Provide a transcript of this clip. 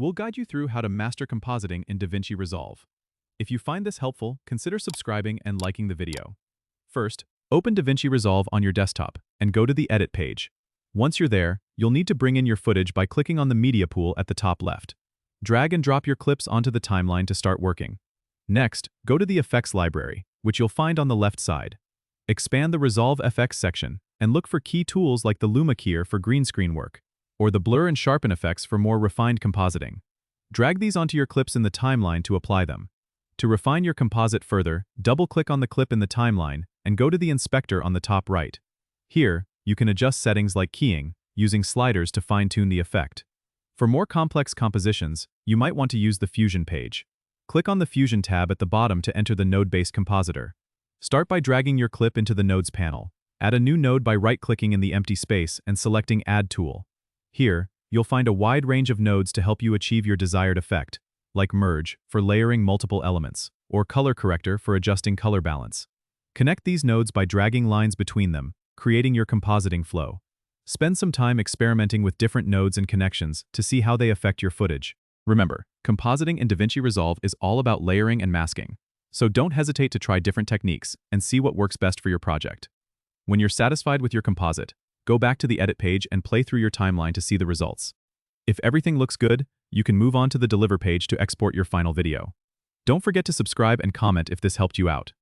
we'll guide you through how to master compositing in DaVinci Resolve. If you find this helpful, consider subscribing and liking the video. First, open DaVinci Resolve on your desktop and go to the Edit page. Once you're there, you'll need to bring in your footage by clicking on the media pool at the top left. Drag and drop your clips onto the timeline to start working. Next, go to the Effects library, which you'll find on the left side. Expand the Resolve FX section and look for key tools like the Luma keyer for green screen work, or the Blur and Sharpen effects for more refined compositing. Drag these onto your clips in the timeline to apply them. To refine your composite further, double-click on the clip in the timeline and go to the inspector on the top right. Here, you can adjust settings like keying, using sliders to fine-tune the effect. For more complex compositions, you might want to use the Fusion page. Click on the Fusion tab at the bottom to enter the node-based compositor. Start by dragging your clip into the Nodes panel. Add a new node by right-clicking in the empty space and selecting Add Tool. Here, you'll find a wide range of nodes to help you achieve your desired effect, like Merge for layering multiple elements, or Color Corrector for adjusting color balance. Connect these nodes by dragging lines between them, creating your compositing flow. Spend some time experimenting with different nodes and connections to see how they affect your footage. Remember, compositing in DaVinci Resolve is all about layering and masking, so don't hesitate to try different techniques and see what works best for your project. When you're satisfied with your composite, go back to the Edit page and play through your timeline to see the results. If everything looks good, you can move on to the Deliver page to export your final video. Don't forget to subscribe and comment if this helped you out.